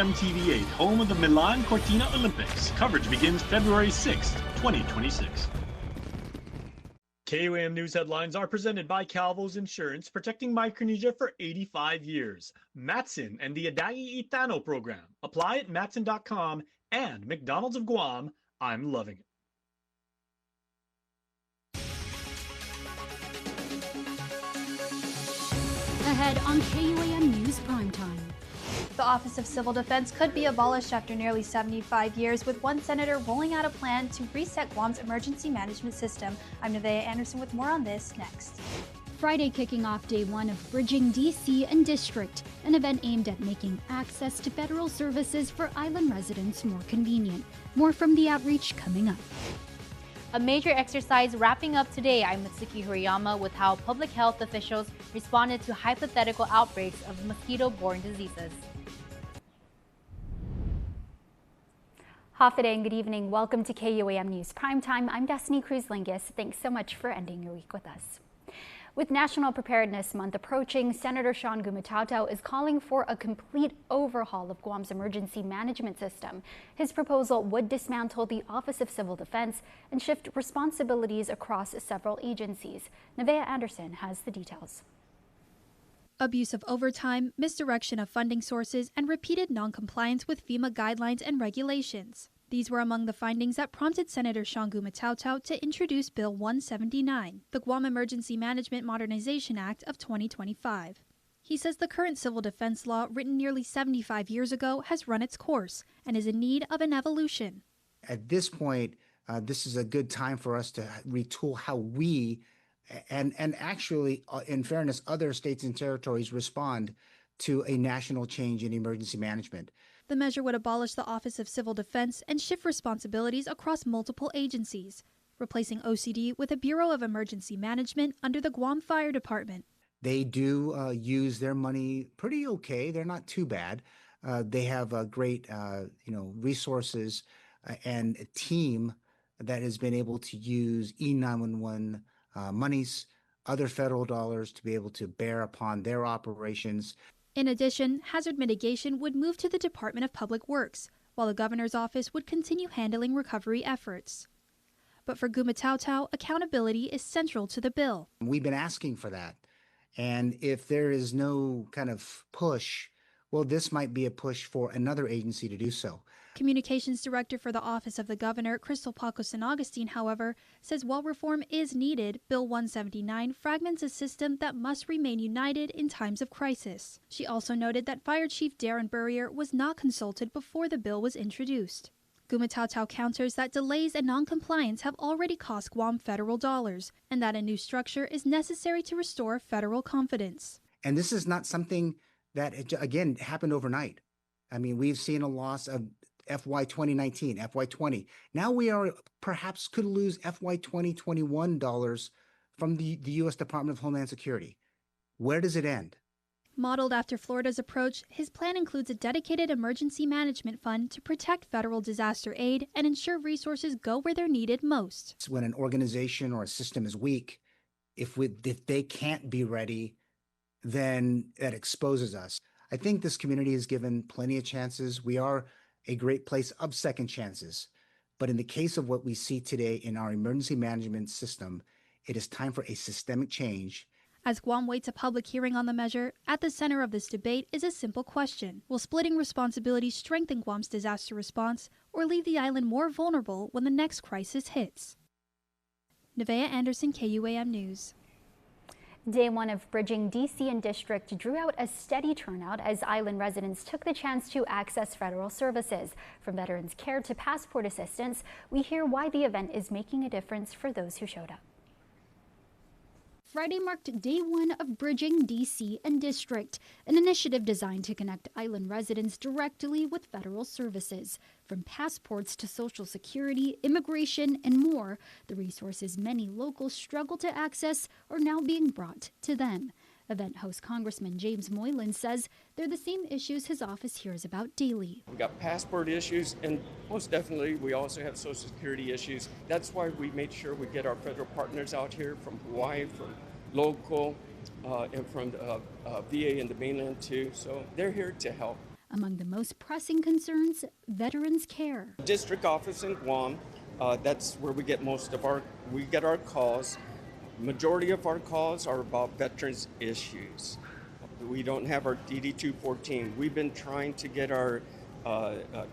KUAM TV 8, home of the Milan Cortina Olympics. Coverage begins February 6th, 2026. KUAM News headlines are presented by Calvo's Insurance, protecting Micronesia for 85 years. Matson and the Adai Itano program. Apply at matson.com, and McDonald's of Guam. I'm loving it. Ahead on KUAM News Primetime. The Office of Civil Defense could be abolished after nearly 75 years, with one senator rolling out a plan to reset Guam's emergency management system. I'm Nevaeh Anderson with more on this next. Friday kicking off day one of Bridging DC and District, an event aimed at making access to federal services for island residents more convenient. More from the outreach coming up. A major exercise wrapping up today. I'm Mitsuki Horiyama with how public health officials responded to hypothetical outbreaks of mosquito-borne diseases. Hafa and good evening. Welcome to KUAM News Primetime. I'm Destiny Cruz-Lingus. Thanks so much for ending your week with us. With National Preparedness Month approaching, Senator Sean Gumatautau is calling for a complete overhaul of Guam's emergency management system. His proposal would dismantle the Office of Civil Defense and shift responsibilities across several agencies. Nevaeh Anderson has the details. Abuse of overtime, misdirection of funding sources, and repeated noncompliance with FEMA guidelines and regulations. These were among the findings that prompted Senator Sean Gumatautau to introduce Bill 179, the Guam Emergency Management Modernization Act of 2025. He says the current civil defense law, written nearly 75 years ago, has run its course and is in need of an evolution. At this point, this is a good time for us to retool how we, and actually, in fairness, other states and territories respond to a national change in emergency management. The measure would abolish the Office of Civil Defense and shift responsibilities across multiple agencies, replacing OCD with a Bureau of Emergency Management under the Guam Fire Department. They do use their money pretty okay. They're not too bad. They have great, resources and a team that has been able to use E911 monies, other federal dollars to be able to bear upon their operations. In addition, hazard mitigation would move to the Department of Public Works, while the governor's office would continue handling recovery efforts. But for Gumatautau, accountability is central to the bill. We've been asking for that. And if there is no kind of push, well, this might be a push for another agency to do so. Communications Director for the Office of the Governor, Crystal Paco San Agustin, however, says while reform is needed, Bill 179 fragments a system that must remain united in times of crisis. She also noted that Fire Chief Darren Burrier was not consulted before the bill was introduced. Gumatautau counters that delays and noncompliance have already cost Guam federal dollars, and that a new structure is necessary to restore federal confidence. And this is not something that, again, happened overnight. I mean, we've seen a loss of FY 2019, FY 20. Now we are perhaps could lose FY 2021 dollars from the U.S. Department of Homeland Security. Where does it end? Modeled after Florida's approach, his plan includes a dedicated emergency management fund to protect federal disaster aid and ensure resources go where they're needed most. When an organization or a system is weak, if they can't be ready, then that exposes us. I think this community is given plenty of chances. We are a great place of second chances. But in the case of what we see today in our emergency management system, it is time for a systemic change. As Guam waits a public hearing on the measure, at the center of this debate is a simple question. Will splitting responsibilities strengthen Guam's disaster response or leave the island more vulnerable when the next crisis hits? Nevaeh Anderson, KUAM News. Day one of Bridging DC and District drew out a steady turnout as island residents took the chance to access federal services. From veterans care to passport assistance, we hear why the event is making a difference for those who showed up. Friday marked day one of Bridging DC and District, an initiative designed to connect island residents directly with federal services. From passports to Social Security, immigration, and more, the resources many locals struggle to access are now being brought to them. Event host Congressman James Moylan says they're the same issues his office hears about daily. We got passport issues, and most definitely we also have Social Security issues. That's why we made sure we get our federal partners out here from Hawaii, from local, and from VA and the mainland too. So they're here to help. Among the most pressing concerns, veterans' care. District office in Guam, that's where we get our calls. Majority of our calls are about veterans issues. We don't have our DD-214. We've been trying to get our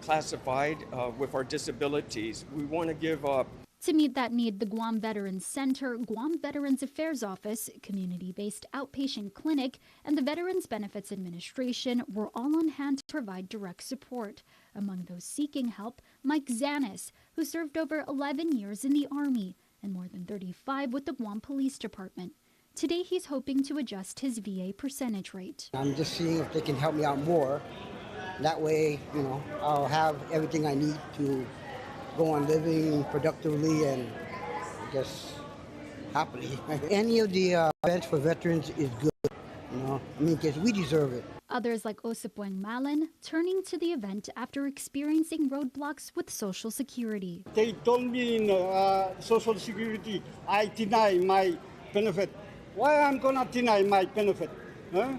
classified with our disabilities. We want to give up. To meet that need, the Guam Veterans Center, Guam Veterans Affairs Office, community-based outpatient clinic, and the Veterans Benefits Administration were all on hand to provide direct support. Among those seeking help, Mike Zanis, who served over 11 years in the Army and more than 35 with the Guam Police Department. Today, he's hoping to adjust his VA percentage rate. I'm just seeing if they can help me out more. That way, I'll have everything I need to go on living productively and just happily. Any of the events for veterans is good, because we deserve it. Others like Osipueng Malan turning to the event after experiencing roadblocks with Social Security. They told me in Social Security, I deny my benefit. Why I'm gonna deny my benefit? Huh?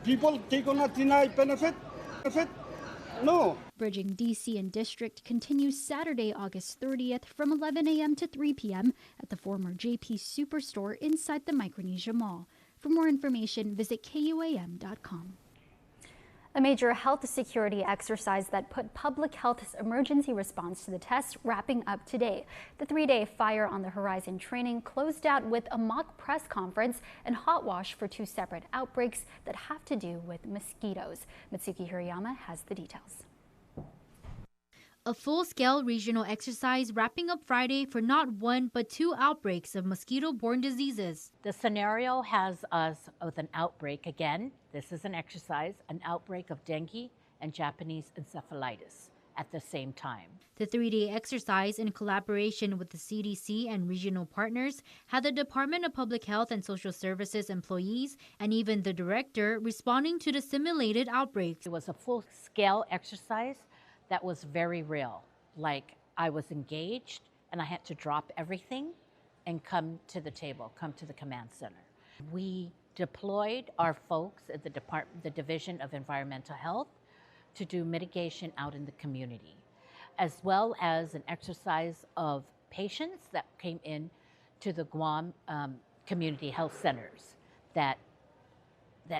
People, they gonna deny benefit? No. Bridging DC and District continues Saturday, August 30th from 11 a.m. to 3 p.m. at the former JP Superstore inside the Micronesia Mall. For more information, visit KUAM.com. A major health security exercise that put public health's emergency response to the test wrapping up today. The three-day Fire on the Horizon training closed out with a mock press conference and hot wash for two separate outbreaks that have to do with mosquitoes. Mitsuki Hirayama has the details. A full-scale regional exercise wrapping up Friday for not one but two outbreaks of mosquito-borne diseases. The scenario has us with an outbreak again. This is an exercise, an outbreak of dengue and Japanese encephalitis at the same time. The three-day exercise, in collaboration with the CDC and regional partners, had the Department of Public Health and Social Services employees and even the director responding to the simulated outbreaks. It was a full-scale exercise that was very real. Like, I was engaged and I had to drop everything and come to the table, come to the command center. We deployed our folks at the Division of Environmental Health to do mitigation out in the community, as well as an exercise of patients that came in to the Guam community health centers that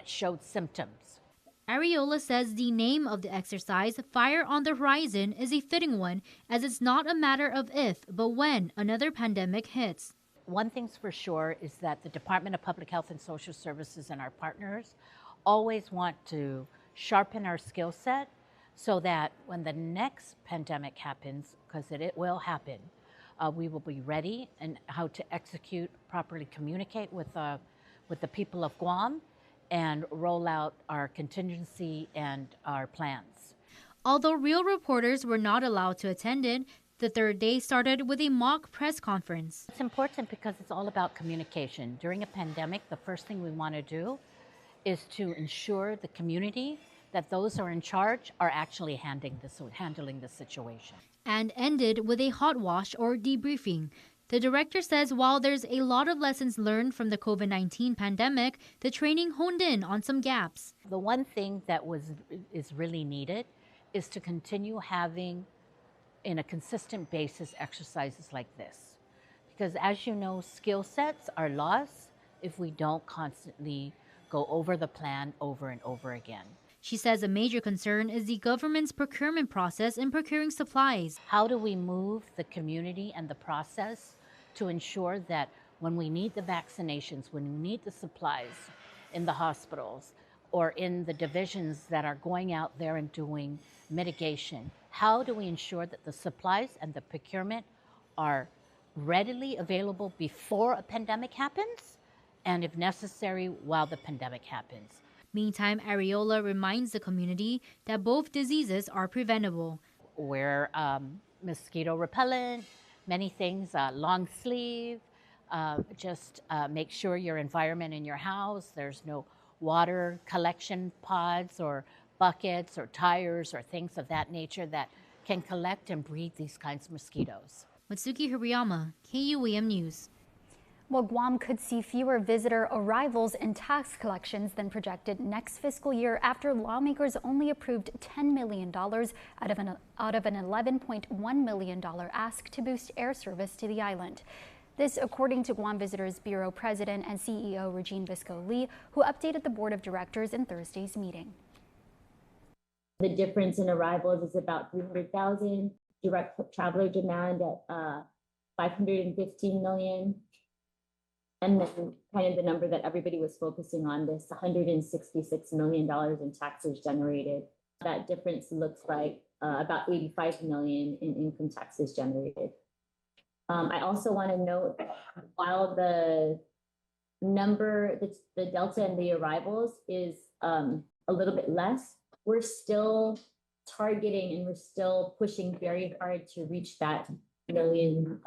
showed symptoms. Areola says the name of the exercise, Fire on the Horizon, is a fitting one, as it's not a matter of if, but when another pandemic hits. One thing's for sure is that the Department of Public Health and Social Services and our partners always want to sharpen our skill set so that when the next pandemic happens, because it will happen, we will be ready and how to execute, properly communicate with the people of Guam and roll out our contingency and our plans. Although real reporters were not allowed to attend it, the third day started with a mock press conference. It's important because it's all about communication. During a pandemic, the first thing we want to do is to ensure the community that those who are in charge are actually handling the situation. And ended with a hot wash or debriefing. The director says while there's a lot of lessons learned from the COVID-19 pandemic, the training honed in on some gaps. The one thing that is really needed is to continue having, in a consistent basis, exercises like this. Because as you know, skill sets are lost if we don't constantly go over the plan over and over again. She says a major concern is the government's procurement process in procuring supplies. How do we move the community and the process to ensure that when we need the vaccinations, when we need the supplies in the hospitals or in the divisions that are going out there and doing mitigation, how do we ensure that the supplies and the procurement are readily available before a pandemic happens and, if necessary, while the pandemic happens? Meantime, Areola reminds the community that both diseases are preventable. Wear mosquito repellent, many things, long sleeve, just make sure your environment in your house, there's no water collection pods or buckets or tires or things of that nature that can collect and breed these kinds of mosquitoes. Mitsuki Hirayama, KUAM News. Well, Guam could see fewer visitor arrivals and tax collections than projected next fiscal year after lawmakers only approved $10 million out of an $11.1 million ask to boost air service to the island. This, according to Guam Visitors Bureau President and CEO Regine Visco-Lee, who updated the board of directors in Thursday's meeting. The difference in arrivals is about 300,000. Direct traveler demand at 515 million. And then kind of the number that everybody was focusing on, this $166 million in taxes generated. That difference looks like about 85 million in income taxes generated. I also want to note, while the number, the delta in the arrivals is a little bit less, we're still targeting and we're still pushing very hard to reach that million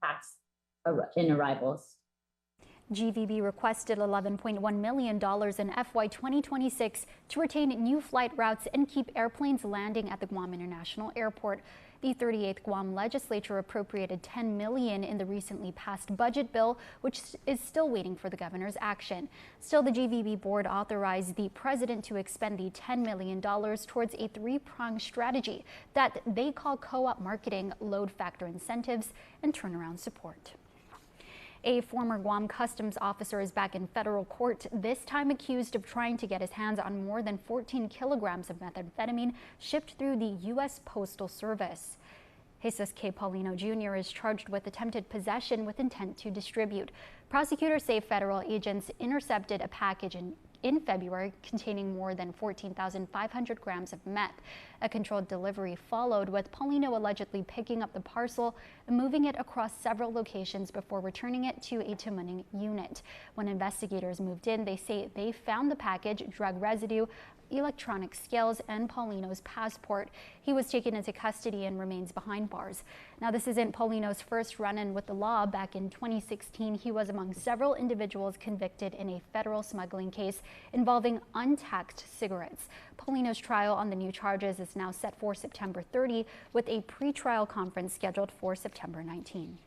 tax in arrivals. GVB requested $11.1 million in FY 2026 to retain new flight routes and keep airplanes landing at the Guam International Airport. The 38th Guam legislature appropriated $10 million in the recently passed budget bill, which is still waiting for the governor's action. Still, the GVB board authorized the president to expend the $10 million towards a three-pronged strategy that they call co-op marketing, load factor incentives, and turnaround support. A former Guam customs officer is back in federal court, this time accused of trying to get his hands on more than 14 kilograms of methamphetamine shipped through the U.S. Postal Service. Jesus K. Paulino Jr. is charged with attempted possession with intent to distribute. Prosecutors say federal agents intercepted a package in February containing more than 14,500 grams of meth. A controlled delivery followed, with Paulino allegedly picking up the parcel and moving it across several locations before returning it to a Tumuning unit. When investigators moved in, they say they found the package, drug residue, electronic scales, and Paulino's passport. He was taken into custody and remains behind bars. Now, this isn't Paulino's first run-in with the law. Back in 2016, he was among several individuals convicted in a federal smuggling case involving untaxed cigarettes. Paulino's trial on the new charges is now set for September 30, with a pre-trial conference scheduled for September 19.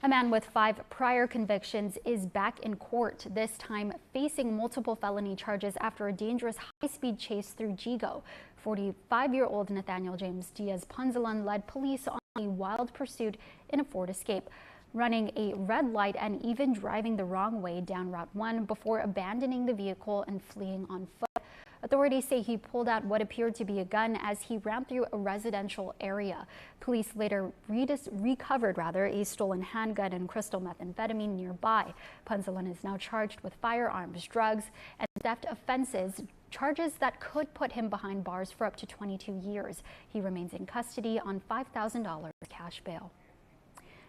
A man with 5 prior convictions is back in court, this time facing multiple felony charges after a dangerous high-speed chase through Jigo. 45-year-old Nathaniel James Diaz-Ponzalan led police on a wild pursuit in a Ford Escape, running a red light and even driving the wrong way down Route 1 before abandoning the vehicle and fleeing on foot. Authorities say he pulled out what appeared to be a gun as he ran through a residential area. Police later recovered a stolen handgun and crystal methamphetamine nearby. Ponzalan is now charged with firearms, drugs, and theft offenses, charges that could put him behind bars for up to 22 years. He remains in custody on $5,000 cash bail.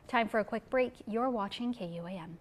Time for a quick break. You're watching KUAM.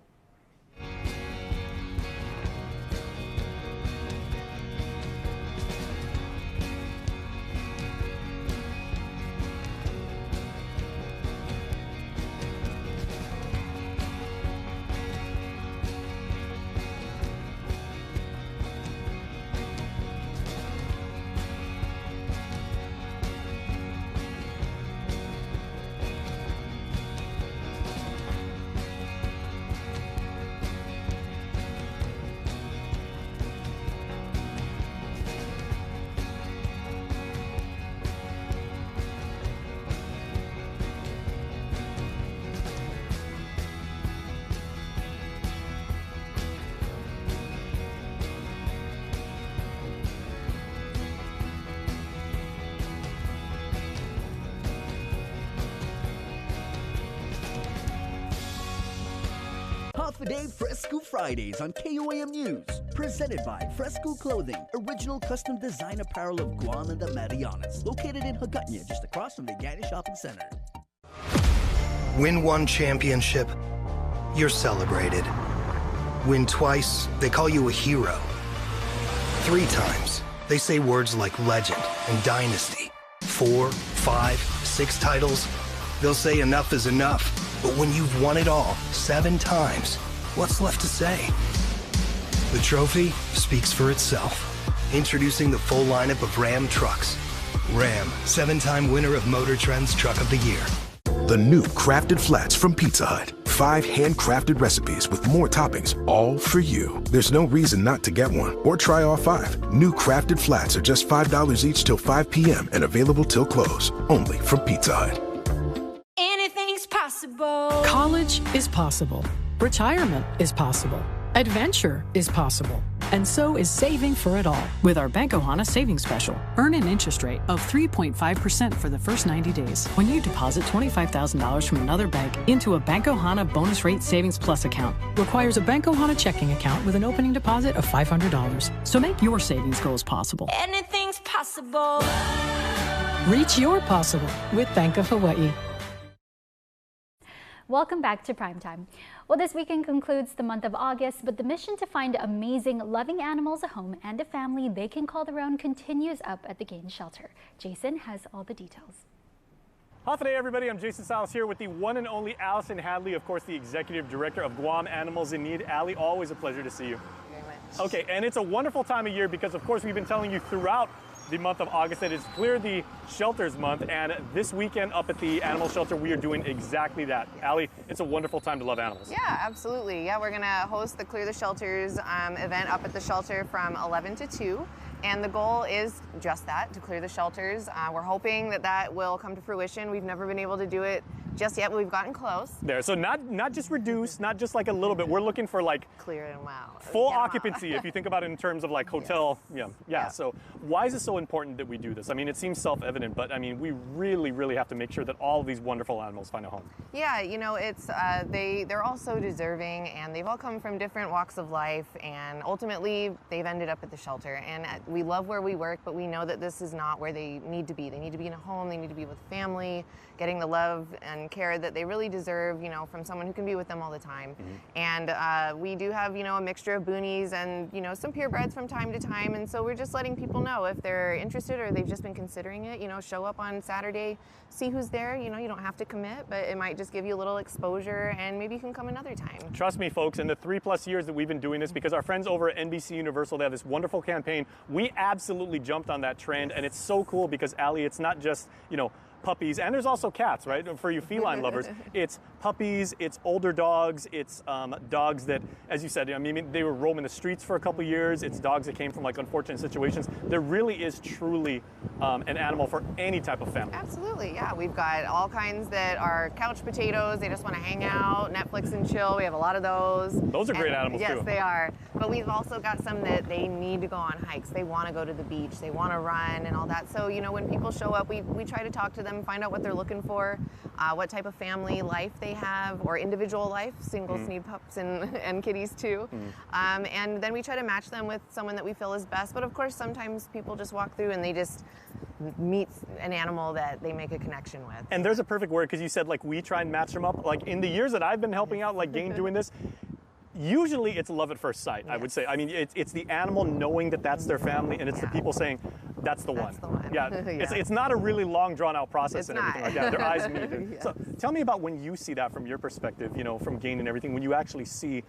Half a day Fresco Fridays on KUAM News. Presented by Fresco Clothing, original custom design apparel of Guam and the Marianas. Located in Hagåtña, just across from the Gani Shopping Center. Win one championship, you're celebrated. Win twice, they call you a hero. 3 times, they say words like legend and dynasty. 4, 5, 6 titles, they'll say enough is enough. But when you've won it all 7 times, what's left to say? The trophy speaks for itself. Introducing the full lineup of Ram trucks. Ram, 7-time winner of Motor Trend's Truck of the Year. The new Crafted Flats from Pizza Hut. 5 handcrafted recipes with more toppings, all for you. There's no reason not to get one or try all 5. New Crafted Flats are just $5 each till 5 p.m. and available till close. Only from Pizza Hut. Anything's possible. College is possible. Retirement is possible. Adventure is possible. And so is saving for it all with our Bank Ohana Savings Special. Earn an interest rate of 3.5% for the first 90 days when you deposit $25,000 from another bank into a Bank Ohana Bonus Rate Savings Plus account. Requires a Bank Ohana checking account with an opening deposit of $500. So make your savings goals possible. Anything's possible. Reach your possible with Bank of Hawaii. Welcome back to Primetime. Well, this weekend concludes the month of August, but the mission to find amazing, loving animals a home and a family they can call their own continues up at the Gain Shelter. Jason has all the details. Hafa everybody, I'm Jason Salas here with the one and only Allison Hadley, of course, the Executive Director of Guam Animals in Need. Allie, always a pleasure to see you. Very much. Okay, and it's a wonderful time of year because, of course, we've been telling you throughout the month of August that it's Clear the Shelters month, and this weekend up at the animal shelter we are doing exactly that. Allie, it's a wonderful time to love animals. Yeah, absolutely. Yeah, we're gonna host the Clear the Shelters event up at the shelter from 11 to 2. And the goal is just that, to clear the shelters. We're hoping that that will come to fruition. We've never been able to do it just yet, but we've gotten close. There, so not just reduce, not just like a little bit. We're looking for like clear them out. Full occupancy, if you think about it in terms of like hotel. Yes. Yeah. So why is it so important that we do this? I mean, it seems self-evident, but I mean, we really have to make sure that all of these wonderful animals find a home. Yeah, you know, it's they're all so deserving, and they've all come from different walks of life, and ultimately they've ended up at the shelter. And we love where we work, but we know that this is not where they need to be. They need to be in a home. They need to be with family, getting the love and care that they really deserve, you know, from someone who can be with them all the time. And we do have, you know, a mixture of boonies and, you know, some purebreds from time to time. And so we're just letting people know if they're interested or they've just been considering it, you know, show up on Saturday, see who's there. You know, you don't have to commit, but it might just give you a little exposure, and maybe you can come another time. Trust me, folks, in the 3+ years that we've been doing this, because our friends over at NBC Universal, they have this wonderful campaign. We absolutely jumped on that trend, and it's so cool because, Allie, it's not just, you know, puppies, and there's also cats, right? For you feline lovers, it's puppies, it's older dogs, it's dogs that, as you said, I mean, they were roaming the streets for a couple years. It's dogs that came from like unfortunate situations. There really is truly an animal for any type of family. Absolutely, yeah. We've got all kinds that are couch potatoes. They just want to hang out, Netflix and chill. We have a lot of those. Those are great animals too. Yes, they are. But we've also got some that they need to go on hikes. They want to go to the beach. They want to run and all that. So, you know, when people show up, we try to talk to them, find out what they're looking for, what type of family life they have, or individual life. Singles need pups and kitties too. And then we try to match them with someone that we feel is best. But of course, sometimes people just walk through and they just meet an animal that they make a connection with. And there's a perfect word, because you said like we try and match them up. Like in the years that I've been helping out, like Gain doing this, usually it's love at first sight, I would say. I mean, it's the animal knowing that that's their family, and it's the people saying, that's the one. Yeah, it's not a really long, drawn-out process and everything like that. Their eyes meet. Yes. So tell me about when you see that from your perspective, you know, from Gain and everything, when you actually see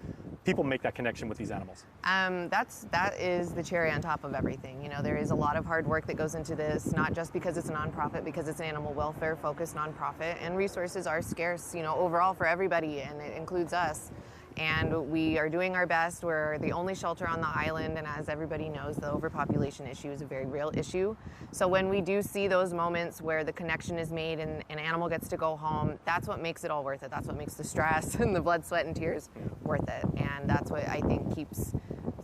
people make that connection with these animals. That is the cherry on top of everything. You know, there is a lot of hard work that goes into this, not just because it's a nonprofit, because it's an animal welfare-focused nonprofit, and resources are scarce, you know, overall for everybody, and it includes us. And we are doing our best. We're the only shelter on the island, and as everybody knows, the overpopulation issue is a very real issue. So when we do see those moments where the connection is made and an animal gets to go home, that's what makes it all worth it. That's what makes the stress and the blood, sweat, and tears worth it. And that's what I think keeps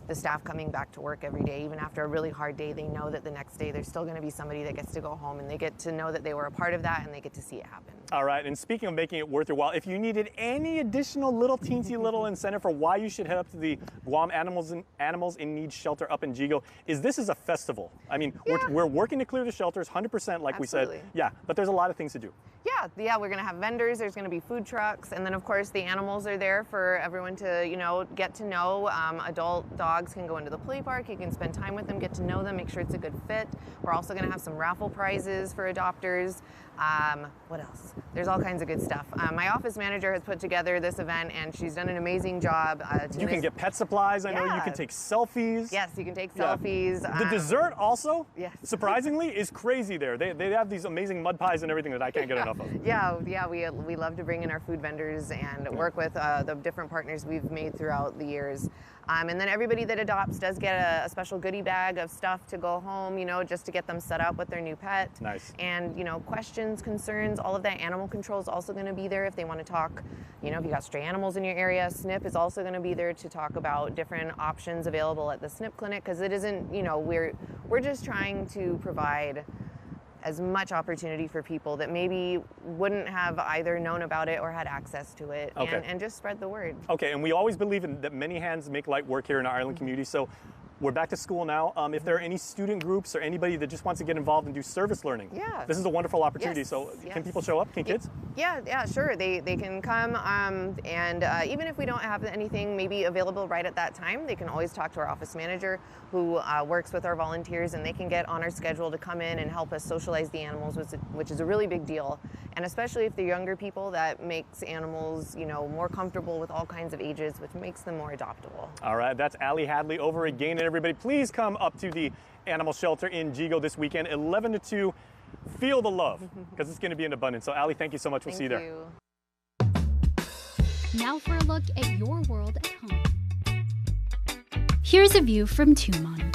the staff coming back to work every day. Even after a really hard day, they know that the next day there's still going to be somebody that gets to go home, and they get to know that they were a part of that, and they get to see it happen. All right, and speaking of making it worth your while, if you needed any additional little teensy little incentive for why you should head up to the Guam Animals in Need Shelter up in Jigo, this is a festival. I mean, we're working to clear the shelters 100%, like we said. Yeah, but there's a lot of things to do. Yeah, we're going to have vendors, there's going to be food trucks, and then of course the animals are there for everyone to, you know, get to know. Adult dogs can go into the play park, you can spend time with them, get to know them, make sure it's a good fit. We're also going to have some raffle prizes for adopters. What else? There's all kinds of good stuff. My office manager has put together this event, and she's done an amazing job. You can get pet supplies. I know you can take selfies. Yes, you can take selfies. The dessert also, yes. surprisingly, is crazy there. They have these amazing mud pies and everything that I can't get enough of. Yeah, we love to bring in our food vendors and work with the different partners we've made throughout the years. And then everybody that adopts does get a special goodie bag of stuff to go home, you know, just to get them set up with their new pet. Nice. And, you know, questions, concerns, all of that. Animal control is also going to be there if they want to talk, you know, if you got stray animals in your area. SNP is also going to be there to talk about different options available at the SNP clinic, because it isn't, you know, we're just trying to provide as much opportunity for people that maybe wouldn't have either known about it or had access to it, and just spread the word. Okay, and we always believe in that many hands make light work here in our Ireland community. So we're back to school now. If there are any student groups or anybody that just wants to get involved and do service learning, this is a wonderful opportunity. Can people show up? Can kids? Yeah, sure. They can come, and even if we don't have anything maybe available right at that time, they can always talk to our office manager who works with our volunteers, and they can get on our schedule to come in and help us socialize the animals, which is a really big deal. And especially if they're younger people, that makes animals, you know, more comfortable with all kinds of ages, which makes them more adoptable. All right, that's Allie Hadley over again. And everybody, please come up to the animal shelter in Jigo this weekend, 11 to 2. Feel the love, because it's going to be in abundance. So Allie, thank you so much. We'll see you there. Now for a look at your world at home. Here's a view from Tumon.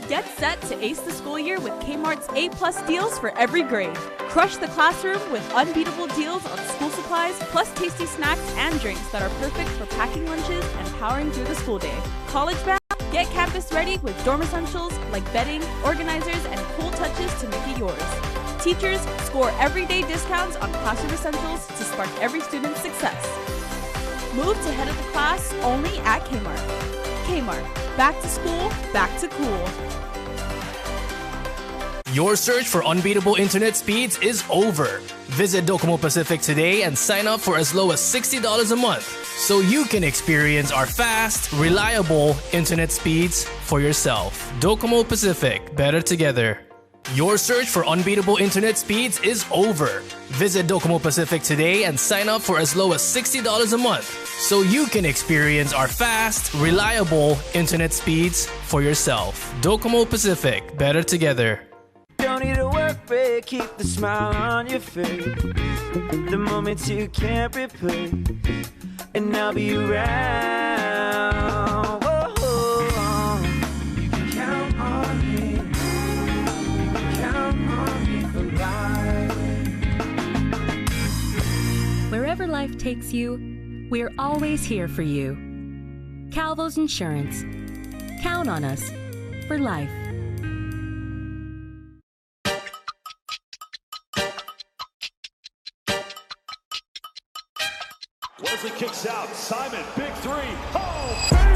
Get set to ace the school year with Kmart's A+ deals for every grade. Crush the classroom with unbeatable deals on school supplies, plus tasty snacks and drinks that are perfect for packing lunches and powering through the school day. College bound? Get campus ready with dorm essentials like bedding, organizers, and cool touches to make it yours. Teachers, score everyday discounts on classroom essentials to spark every student's success. Move to head of the class only at Kmart. Kmart, back to school, back to cool. Your search for unbeatable internet speeds is over. Visit Docomo Pacific today and sign up for as low as $60 a month so you can experience our fast, reliable internet speeds for yourself. Docomo Pacific, better together. Your search for unbeatable internet speeds is over. Visit Docomo Pacific today and sign up for as low as $60 a month so you can experience our fast, reliable internet speeds for yourself. Docomo Pacific, better together. Don't need a work break, keep the smile on your face. The moments you can't replace, and I'll be around. Whoa. You can count on me. You can count on me for life. Wherever life takes you, we're always here for you. Calvo's Insurance. Count on us for life. Wesley kicks out. Simon, big three. Oh, baby!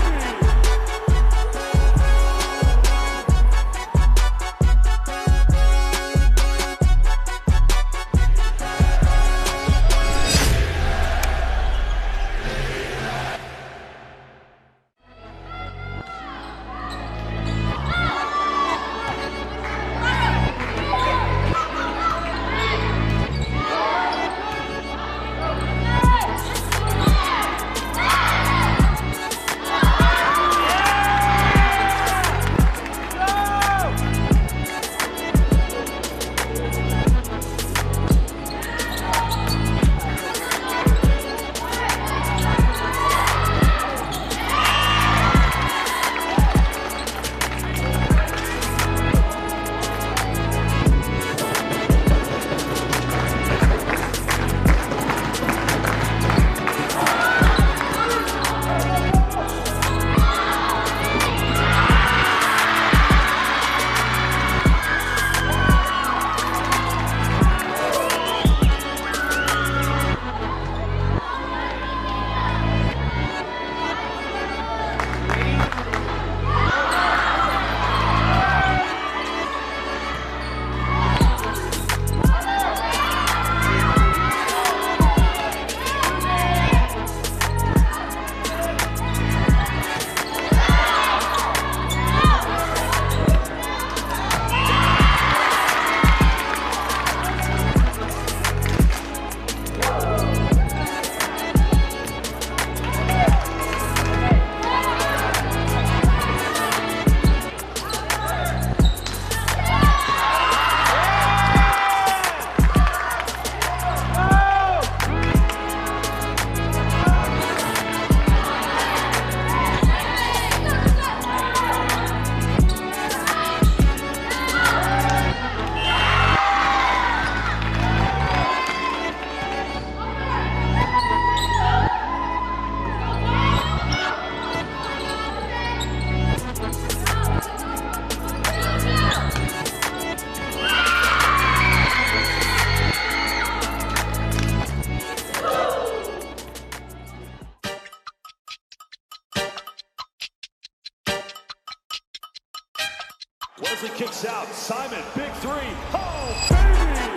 Shouts out Simon, big three. Oh, baby!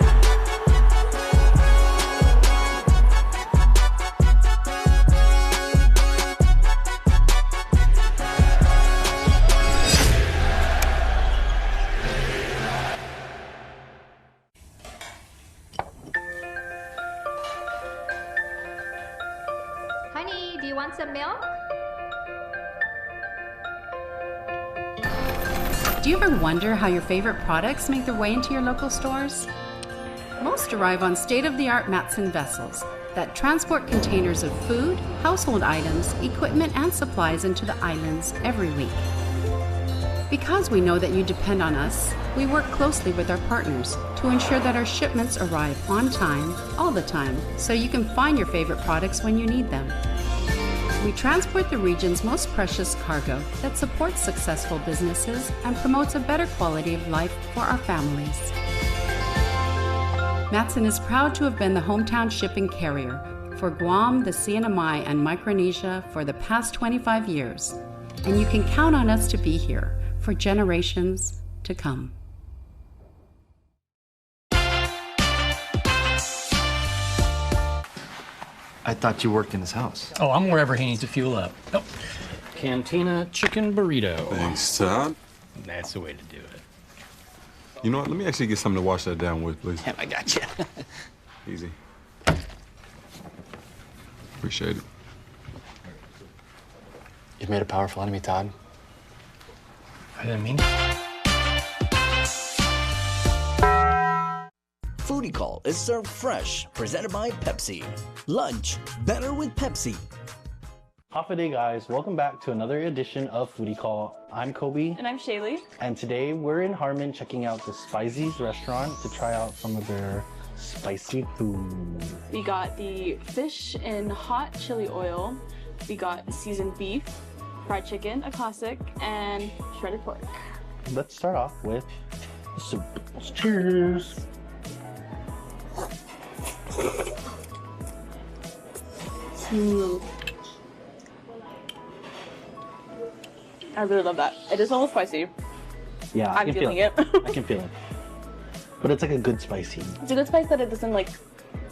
Honey, do you want some milk? Do you ever wonder how your favorite products make their way into your local stores? Most arrive on state-of-the-art Matson vessels that transport containers of food, household items, equipment, and supplies into the islands every week. Because we know that you depend on us, we work closely with our partners to ensure that our shipments arrive on time, all the time, so you can find your favorite products when you need them. We transport the region's most precious cargo that supports successful businesses and promotes a better quality of life for our families. Matson is proud to have been the hometown shipping carrier for Guam, the CNMI, and Micronesia for the past 25 years, and you can count on us to be here for generations to come. I thought you worked in his house. Oh, I'm wherever he needs to fuel up. Oh, Cantina chicken burrito. Thanks, Todd. That's the way to do it. You know what? Let me actually get something to wash that down with, please. Yeah, I got you. Easy. Appreciate it. You've made a powerful enemy, Todd. I didn't mean Foodie Call is served fresh, presented by Pepsi. Lunch, better with Pepsi. Half a day, guys. Welcome back to another edition of Foodie Call. I'm Kobe. And I'm Shaylee. And today we're in Harmon checking out the Spicy's restaurant to try out some of their spicy food. We got the fish in hot chili oil. We got seasoned beef, fried chicken, a classic, and shredded pork. Let's start off with the soup. Cheers. I really love that. It is a little spicy. Yeah, I'm feeling it. I can feel it. But it's like a good spicy. It's a good spice that it doesn't like,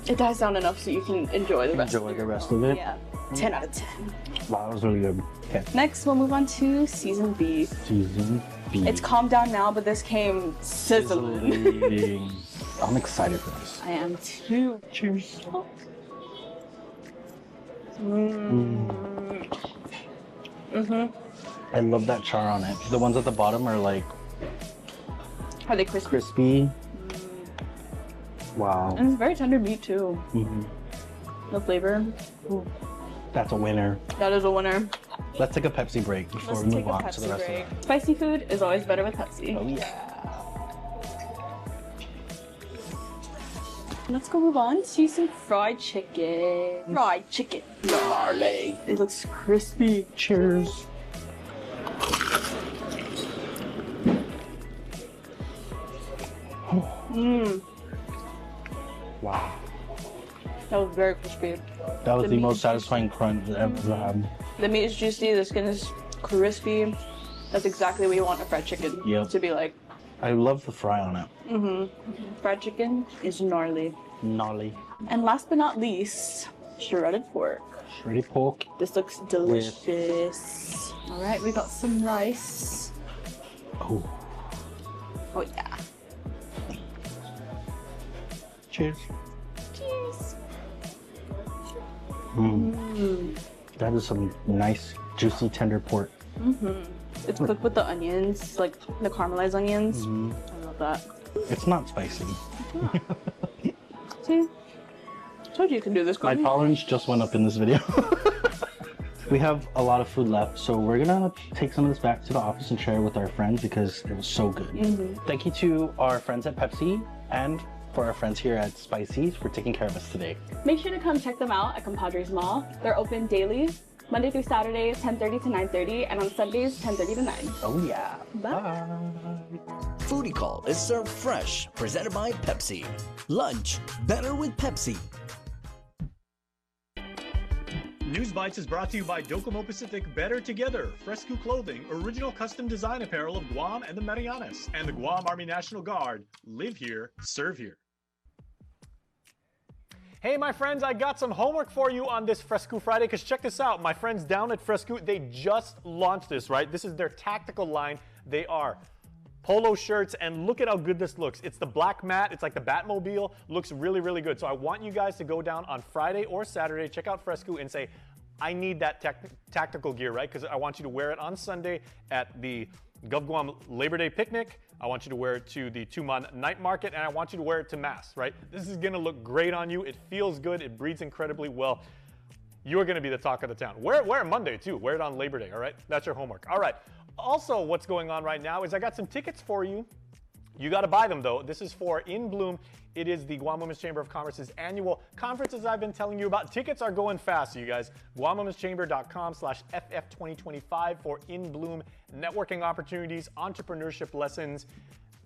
it dies down enough so you can enjoy the rest of it. Enjoy the rest of it? Yeah. 10 out of 10. Wow, that was really good. Okay. Next, we'll move on to seasoned beef. Seasoned beef. It's calmed down now, but this came sizzling. I'm excited for this. I am too. Cheers. Oh. I love that char on it. The ones at the bottom are like... Are they crispy? Crispy. Wow. And it's very tender meat too. No flavor. Ooh. That's a winner. That is a winner. Let's take a Pepsi break before we move on to the rest of it. Spicy food is always better with Pepsi. Oh yeah. Let's go move on to some fried chicken. Fried chicken. Gnarly. It looks crispy. Cheers. Wow. That was very crispy. That was the most satisfying crunch I've ever had. The meat is juicy, the skin is crispy. That's exactly what you want a fried chicken to be like. I love the fry on it. Fried chicken is gnarly. Gnarly. And last but not least, shredded pork. Shredded pork. This looks delicious. All right, we got some rice. Oh. Oh yeah. Cheers. Cheers. That is some nice, juicy, tender pork. It's cooked with the onions, like the caramelized onions. I love that. It's not spicy. See? Told you can do this. My tolerance just went up in this video. We have a lot of food left, so we're gonna take some of this back to the office and share with our friends because it was so good. Thank you to our friends at Pepsi and for our friends here at Spicy's for taking care of us today. Make sure to come check them out at Compadres Mall. They're open daily, Monday through Saturday, 10:30 to 9:30, and on Sundays, 10:30 to 9. Oh yeah. Bye. Foodie Call is served fresh, presented by Pepsi. Lunch, better with Pepsi. News Bites is brought to you by Docomo Pacific Better Together, Fresco Clothing, original custom design apparel of Guam and the Marianas, and the Guam Army National Guard. Live here, serve here. Hey, my friends, I got some homework for you on this Fresco Friday, because check this out. My friends down at Fresco, they just launched this, right? This is their tactical line. They are polo shirts, and look at how good this looks. It's the black mat. It's like the Batmobile. Looks really, really good. So I want you guys to go down on Friday or Saturday, check out Fresco, and say, I need that tactical gear, right? Because I want you to wear it on Sunday at the GovGuam Labor Day picnic. I want you to wear it to the Tuman night market, and I want you to wear it to Mass, right? This is gonna look great on you. It feels good. It breathes incredibly well. You're gonna be the talk of the town. Wear it Monday too. Wear it on Labor Day, all right? That's your homework. All right. Also, what's going on right now is I got some tickets for you. You got to buy them, though. This is for In Bloom. It is the Guam Women's Chamber of Commerce's annual conference, as I've been telling you about. Tickets are going fast, you guys. GuamWomen'sChamber.com/FF2025 for In Bloom networking opportunities, entrepreneurship lessons,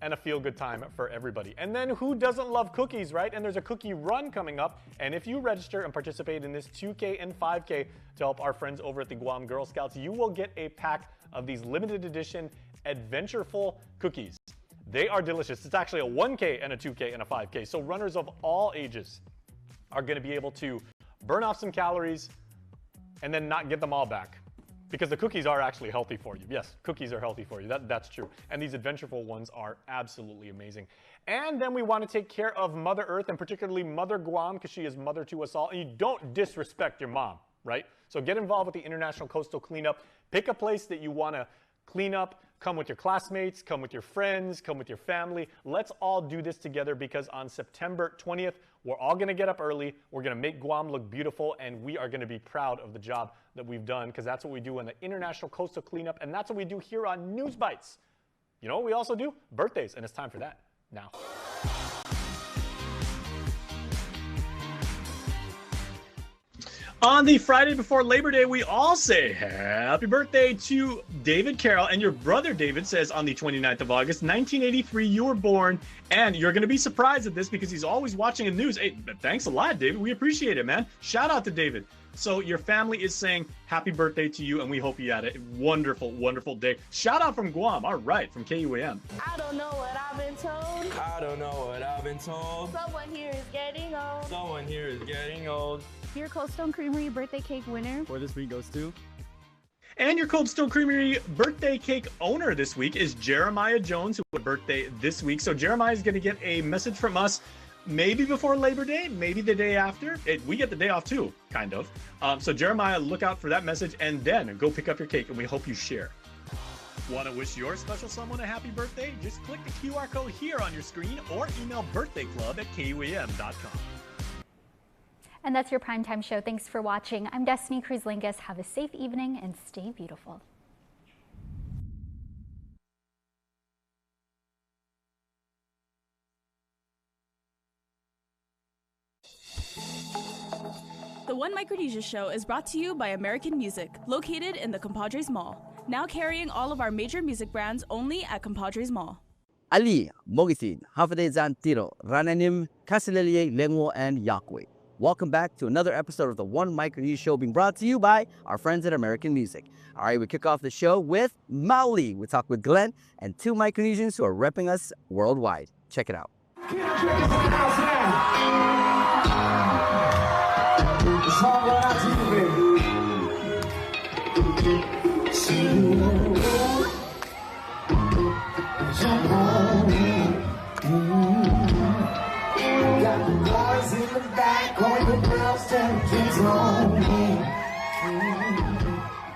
and a feel-good time for everybody. And then who doesn't love cookies, right? And there's a cookie run coming up. And if you register and participate in this 2K and 5K to help our friends over at the Guam Girl Scouts, you will get a pack of these limited edition Adventureful cookies. They are delicious. It's actually a 1K and a 2K and a 5K. So runners of all ages are going to be able to burn off some calories and then not get them all back. Because the cookies are actually healthy for you. Yes, cookies are healthy for you. That's true. And these Adventureful ones are absolutely amazing. And then we want to take care of Mother Earth, and particularly Mother Guam, because she is mother to us all. And you don't disrespect your mom, right? So get involved with the International Coastal Cleanup. Pick a place that you want to clean up. Come with your classmates, come with your friends, come with your family. Let's all do this together, because on September 20th, we're all going to get up early. We're going to make Guam look beautiful, and we are going to be proud of the job that we've done, because that's what we do in the International Coastal Cleanup, and that's what we do here on News Bites. You know what we also do? Birthdays, and it's time for that now. On the Friday before Labor Day, we all say happy birthday to David Carroll. And your brother David says on the 29th of August, 1983, you were born. And you're going to be surprised at this because he's always watching the news. Hey, thanks a lot, David. We appreciate it, man. Shout out to David. So your family is saying happy birthday to you, and we hope you had a wonderful, wonderful day. Shout out from Guam. All right, from KUAM. I don't know what I've been told. I don't know what I've been told. Someone here is getting old. Someone here is getting old. Your Cold Stone Creamery birthday cake winner for this week goes to... And your Cold Stone Creamery birthday cake owner this week is Jeremiah Jones, who had a birthday this week. So Jeremiah is going to get a message from us maybe before Labor Day, maybe the day after. We get the day off too, kind of. So Jeremiah, look out for that message, and then go pick up your cake, and we hope you share. Want to wish your special someone a happy birthday? Just click the QR code here on your screen or email birthdayclub@kuam.com. And that's your Primetime Show. Thanks for watching. I'm Destiny Cruz-Lingus. Have a safe evening and stay beautiful. The One Micronesia Show is brought to you by American Music, located in the Compadres Mall. Now carrying all of our major music brands only at Compadres Mall. Ali, Mogisin, Hafidezan Tiro, Rananim, Kasilelier, Lengwo, and Yakwe. Welcome back to another episode of the One Micronesia Show, being brought to you by our friends at American Music. All right, we kick off the show with Maoli. We talk with Glenn and two Micronesians who are repping us worldwide. Check it out.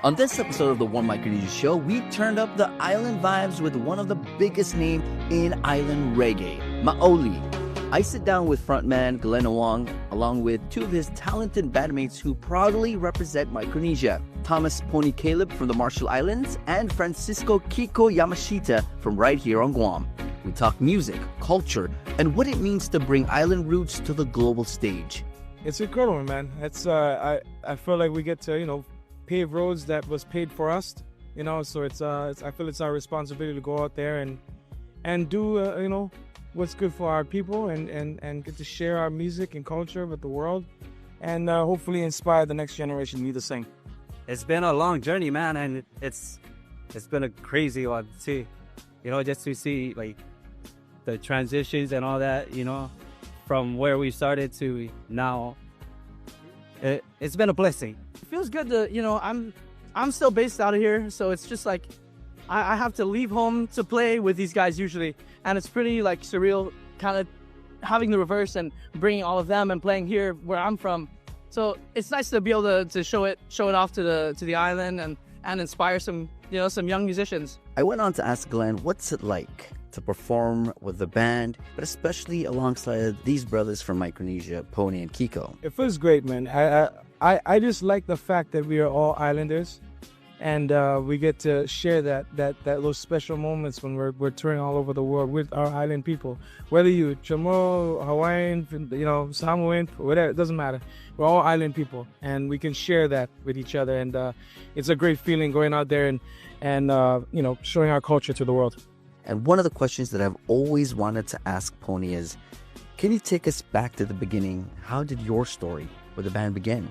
On this episode of the One Micronesia Show, we turned up the island vibes with one of the biggest names in island reggae, Maoli. I sit down with frontman Glenn Awang, along with two of his talented bandmates who proudly represent Micronesia, Thomas Pony Caleb from the Marshall Islands and Francisco Kiko Yamashita from right here on Guam. We talk music, culture, and what it means to bring island roots to the global stage. It's incredible, man. It's I feel like we get to, pave roads that was paid for us, so I feel it's our responsibility to go out there and do, what's good for our people and get to share our music and culture with the world. and hopefully inspire the next generation to do the same. It's been a long journey, man, and it's been a crazy one to see. You know, just to see like the transitions and all that, you know, from where we started to now. It's been a blessing. It feels good to, you know, I'm still based out of here, so it's just like I have to leave home to play with these guys usually, and it's pretty like surreal, kind of having the reverse and bringing all of them and playing here where I'm from. So it's nice to be able to show it off to the island and inspire some young musicians. I went on to ask Glenn what's it like to perform with the band, but especially alongside these brothers from Micronesia, Pony and Kiko. It feels great, man. I just like the fact that we are all islanders, and we get to share those special moments when we're touring all over the world with our island people. Whether you Chamorro, Hawaiian, Samoan, whatever, it doesn't matter. We're all island people, and we can share that with each other. And it's a great feeling going out there and showing our culture to the world. And one of the questions that I've always wanted to ask Pony is, can you take us back to the beginning? How did your story with the band begin?